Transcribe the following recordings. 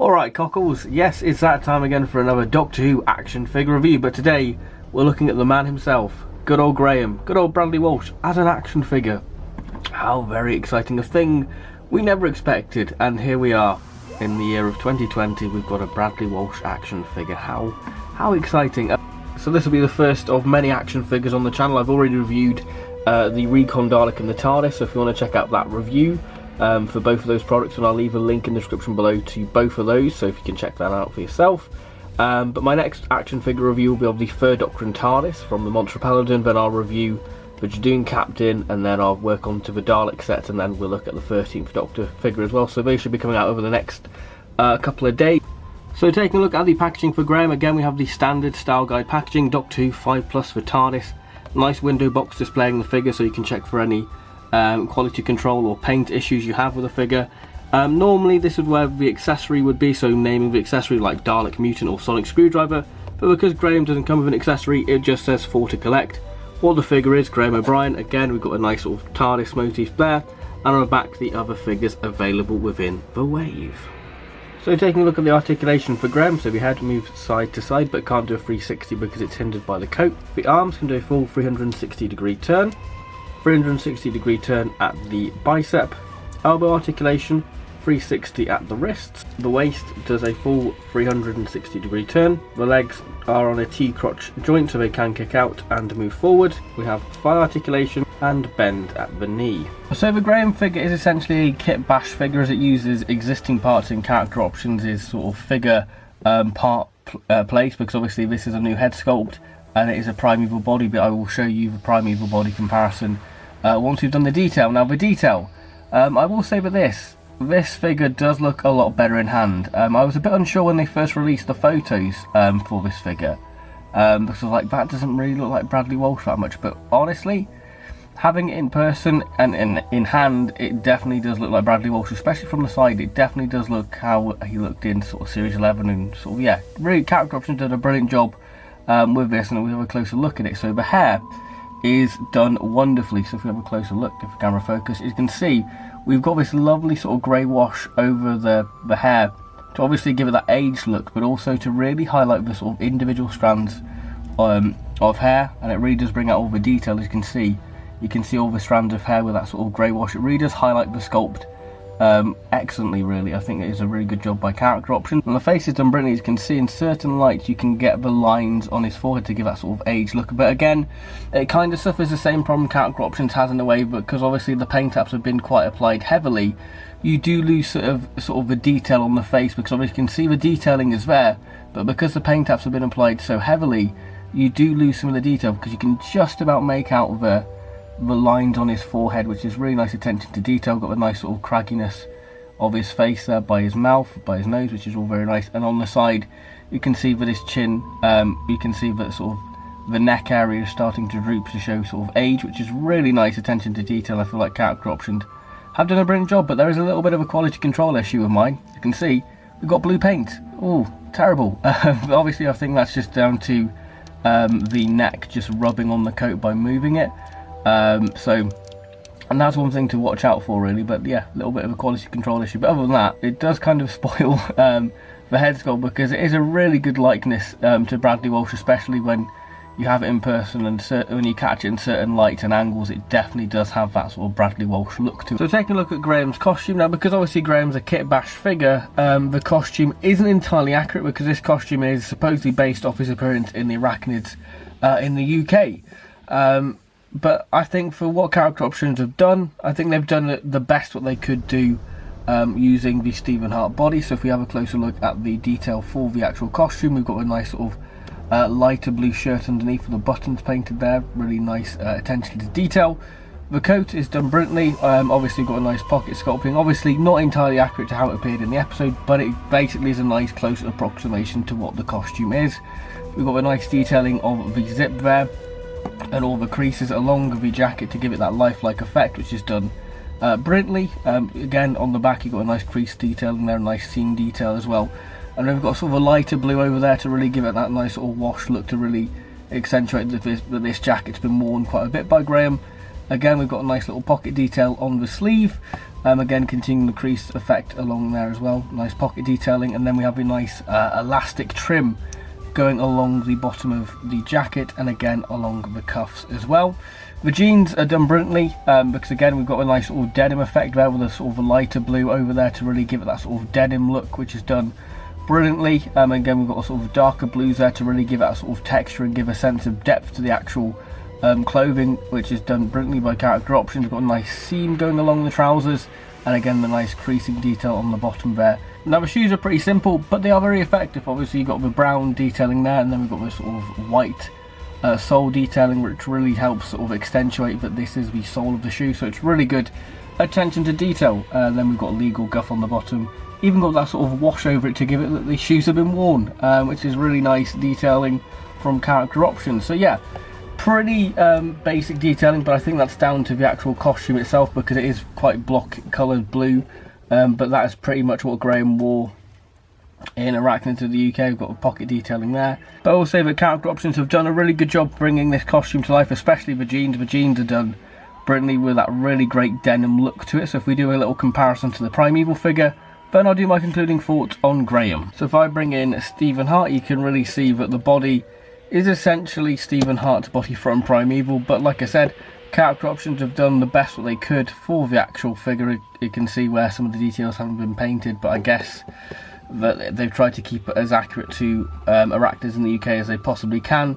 Alright cockles, yes, it's that time again for another Doctor Who action figure review, but today we're looking at the man himself, good old Graham, good old Bradley Walsh as an action figure. How very exciting, a thing we never expected, and here we are in the year of 2020, we've got a Bradley Walsh action figure. How exciting. So this will be the first of many action figures on the channel. I've already reviewed the Recon Dalek and the Tardis, so if you want to check out that review for both of those products, and I'll leave a link in the description below to both of those, so if you can check that out for yourself. But my next action figure review will be of the Third Doctor and TARDIS from the Monster Paladin, then I'll review the Jadoon Captain, and then I'll work on to the Dalek set, and then we'll look at the 13th Doctor figure as well, so they should be coming out over the next couple of days. So taking a look at the packaging for Graham, again we have the standard style guide packaging, Doctor Who 5+ for TARDIS, nice window box displaying the figure so you can check for any quality control or paint issues you have with the figure. Normally this is where the accessory would be, so naming the accessory like Dalek Mutant or Sonic Screwdriver, but because Graham doesn't come with an accessory, it just says 4 to collect. What the figure is, Graham O'Brien. Again, we've got a nice sort of TARDIS motif there, and on the back the other figures available within the wave. So taking a look at the articulation for Graham, so the head moves side to side but can't do a 360 because it's hindered by the coat. The arms can do a full 360 degree turn, 360 degree turn at the bicep, elbow articulation, 360 at the wrists. The waist does a full 360 degree turn. The legs are on a T-crotch joint so they can kick out and move forward. We have thigh articulation and bend at the knee. So the Graham figure is essentially a kit bash figure, as it uses existing parts in character options is sort of figure part place, because obviously this is a new head sculpt and it is a primeval body, but I will show you the primeval body comparison once we've done the detail. Now the detail, I will say that this figure does look a lot better in hand. I was a bit unsure when they first released the photos for this figure, because I was like, that doesn't really look like Bradley Walsh that much, but honestly, having it in person and in hand, it definitely does look like Bradley Walsh, especially from the side. It definitely does look how he looked in sort of Series 11, and sort of, yeah, really character options did a brilliant job with this, and we have a closer look at it. So the hair is done wonderfully, so if we have a closer look, if the camera focus, you can see we've got this lovely sort of grey wash over the hair to obviously give it that aged look, but also to really highlight the sort of individual strands of hair, and it really does bring out all the detail. As you can see all the strands of hair with that sort of grey wash. It really does highlight the sculpt excellently, really. I think it is a really good job by character option. And the face is done brilliantly. As you can see in certain lights you can get the lines on his forehead to give that sort of aged look, but again it kind of suffers the same problem character options has in a way, but because obviously the paint apps have been quite applied heavily, you do lose sort of the detail on the face, because obviously you can see the detailing is there, but because the paint apps have been applied so heavily, you do lose some of the detail, because you can just about make out the lines on his forehead, which is really nice attention to detail. Got a nice sort of cragginess of his face there by his mouth, by his nose, which is all very nice. And on the side you can see that his chin, you can see that sort of the neck area is starting to droop to show sort of age, which is really nice attention to detail. I feel like character options have done a brilliant job, but there is a little bit of a quality control issue of mine. You can see we've got blue paint. Oh, terrible. Obviously I think that's just down to the neck just rubbing on the coat by moving it. And that's one thing to watch out for, really. But yeah, a little bit of a quality control issue, but other than that, it does kind of spoil the head sculpt, because it is a really good likeness to Bradley Walsh, especially when you have it in person, and when you catch it in certain lights and angles, it definitely does have that sort of Bradley Walsh look to it. So taking a look at Graham's costume now, because obviously Graham's a kit bash figure, the costume isn't entirely accurate, because this costume is supposedly based off his appearance in the Arachnids in the UK. But I think for what character options have done, I think they've done the best what they could do using the Stephen Hart body. So if we have a closer look at the detail for the actual costume, we've got a nice sort of lighter blue shirt underneath with the buttons painted there. Really nice attention to detail. The coat is done brilliantly. Obviously got a nice pocket sculpting. Obviously not entirely accurate to how it appeared in the episode, but it basically is a nice close approximation to what the costume is. We've got a nice detailing of the zip there, and all the creases along the jacket to give it that lifelike effect, which is done brilliantly. Again, on the back you've got a nice crease detail in there, a nice seam detail as well, and then we've got sort of a lighter blue over there to really give it that nice sort of wash look, to really accentuate that this jacket's been worn quite a bit by Graham. Again, we've got a nice little pocket detail on the sleeve, Again, continuing the crease effect along there as well. Nice pocket detailing, and then we have a nice elastic trim going along the bottom of the jacket, and again along the cuffs as well. The jeans are done brilliantly, because again we've got a nice sort of denim effect there with a sort of a lighter blue over there to really give it that sort of denim look, which is done brilliantly. Again, we've got a sort of darker blues there to really give it that sort of texture and give a sense of depth to the actual clothing, which is done brilliantly by Character Options. We've got a nice seam going along the trousers, and again the nice creasing detail on the bottom there. Now the shoes are pretty simple, but they are very effective. Obviously you've got the brown detailing there, and then we've got this sort of white sole detailing, which really helps sort of accentuate that this is the sole of the shoe, so it's really good attention to detail. Then we've got legal guff on the bottom, even got that sort of wash over it to give it that the shoes have been worn, which is really nice detailing from Character Options. So yeah, pretty basic detailing, but I think that's down to the actual costume itself, because it is quite block coloured blue, but that is pretty much what Graham wore in Arachnid to the UK. We've got a pocket detailing there, but I will say that Character Options have done a really good job bringing this costume to life, especially the jeans. The jeans are done brilliantly with that really great denim look to it. So if we do a little comparison to the Primeval figure, then I'll do my concluding thoughts on Graham. So if I bring in Stephen Hart, you can really see that the body is essentially Stephen Hart's body from Primeval, but like I said, Character Options have done the best what they could for the actual figure. You can see where some of the details haven't been painted, but I guess that they've tried to keep it as accurate to Arachnids in the UK as they possibly can,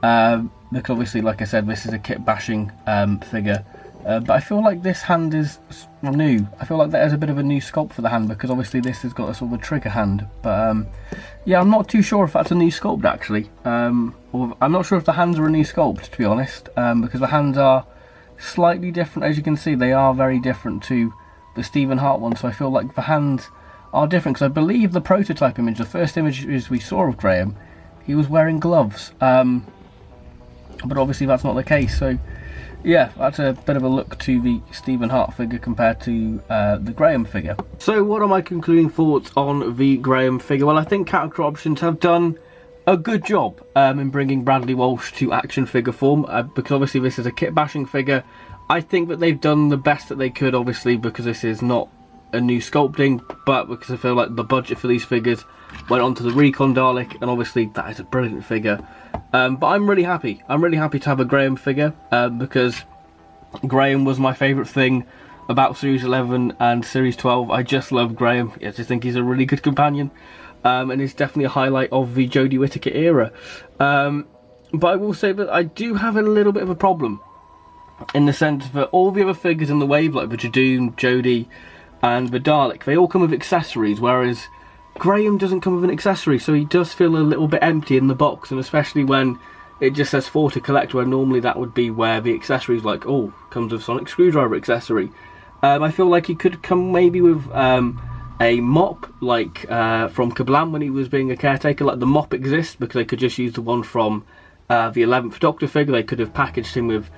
because obviously, like I said, this is a kit bashing figure, but I feel like this hand is new. I feel like there's a bit of a new sculpt for the hand, because obviously this has got a sort of a trigger hand, but yeah, I'm not too sure if that's a new sculpt actually, or I'm not sure if the hands are a new sculpt, to be honest, because the hands are slightly different. As you can see, they are very different to the Stephen Hart one, so I feel like the hands are different, because I believe the prototype image, the first images we saw of Graham, he was wearing gloves, but obviously that's not the case. So yeah, that's a bit of a look to the Stephen Hart figure compared to the Graham figure. So what are my concluding thoughts on the Graham figure? Well, I think Character Options have done a good job in bringing Bradley Walsh to action figure form, because obviously this is a kit bashing figure. I think that they've done the best that they could, obviously, because this is not a new sculpting, but because I feel like the budget for these figures went onto the Recon Dalek, and obviously that is a brilliant figure. But I'm really happy. I'm really happy to have a Graham figure, because Graham was my favourite thing about Series 11 and Series 12. I just love Graham. I just think he's a really good companion, and he's definitely a highlight of the Jodie Whittaker era. But I will say that I do have a little bit of a problem, in the sense that all the other figures in the wave, like the Jadoon, Jodie and the Dalek, they all come with accessories, whereas Graham doesn't come with an accessory, so he does feel a little bit empty in the box, and especially when it just says 4 to collect, where normally that would be where the accessories, like, oh, comes with Sonic Screwdriver accessory. I feel like he could come maybe with a mop, like from Kablam when he was being a caretaker. Like, the mop exists because they could just use the one from the 11th Doctor figure. They could have packaged him with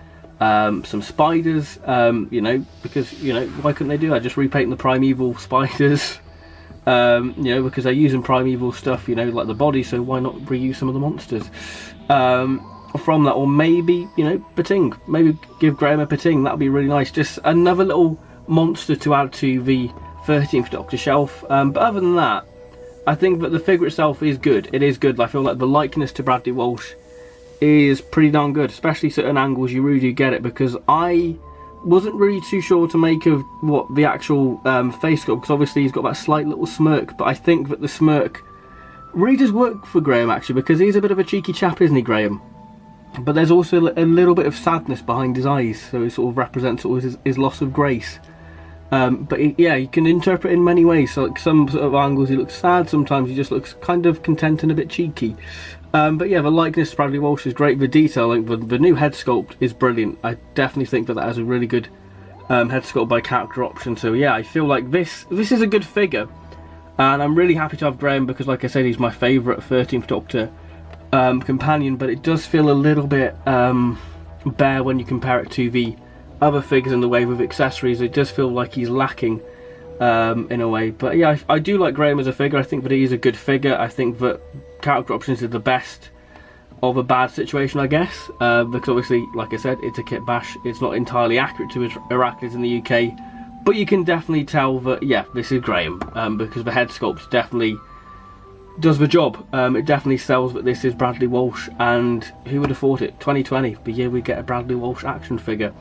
some spiders, you know, because, you know, why couldn't they do that? Just repaint the Primeval spiders, you know, because they're using Primeval stuff, you know, like the body, so why not reuse some of the monsters from that? Or maybe, you know, Pating, maybe give Graham a Pating, that would be really nice. Just another little monster to add to the 13th Doctor shelf. But other than that, I think that the figure itself is good. It is good. I feel like the likeness to Bradley Walsh is pretty darn good, especially certain angles you really do get it, because I wasn't really too sure to make of what the actual face got, because obviously he's got that slight little smirk, but I think that the smirk really does work for Graham, actually, because he's a bit of a cheeky chap, isn't he, Graham? But there's also a little bit of sadness behind his eyes, so it sort of represents sort of his loss of grace. But yeah, you can interpret it in many ways. So like some sort of angles he looks sad, sometimes he just looks kind of content and a bit cheeky. But yeah, the likeness to Bradley Walsh is great. The detail, like the new head sculpt is brilliant. I definitely think that has a really good head sculpt by Character Option. So yeah, I feel like this is a good figure, and I'm really happy to have Graham, because like I said, he's my favourite 13th Doctor companion. But it does feel a little bit bare when you compare it to the other figures in the way with accessories. It does feel like he's lacking in a way. But yeah, I do like Graham as a figure. I think that he is a good figure. I think that Character Options is the best of a bad situation, I guess, because obviously, like I said, it's a kit bash. It's not entirely accurate to Arachnids in the UK, But you can definitely tell that, yeah, this is Graham, because the head sculpt definitely does the job. It definitely sells that this is Bradley Walsh, and who would have thought it? 2020, the year we get a Bradley Walsh action figure.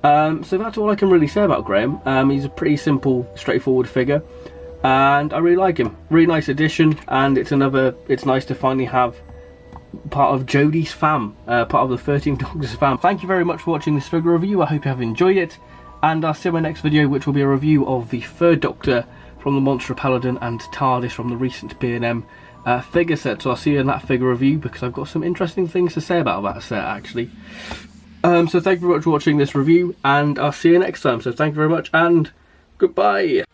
So that's all I can really say about Graham. He's a pretty simple, straightforward figure, and I really like him. Really nice addition, and it's nice to finally have part of Jodie's fam, part of the 13 Doctors fam. Thank you very much for watching this figure review. I hope you have enjoyed it, and I'll see you in my next video, which will be a review of the 3rd Doctor from the Monster Paladin and Tardis from the recent B&M figure set. So I'll see you in that figure review, because I've got some interesting things to say about that set actually. So thank you very much for watching this review, and I'll see you next time. So thank you very much, and goodbye.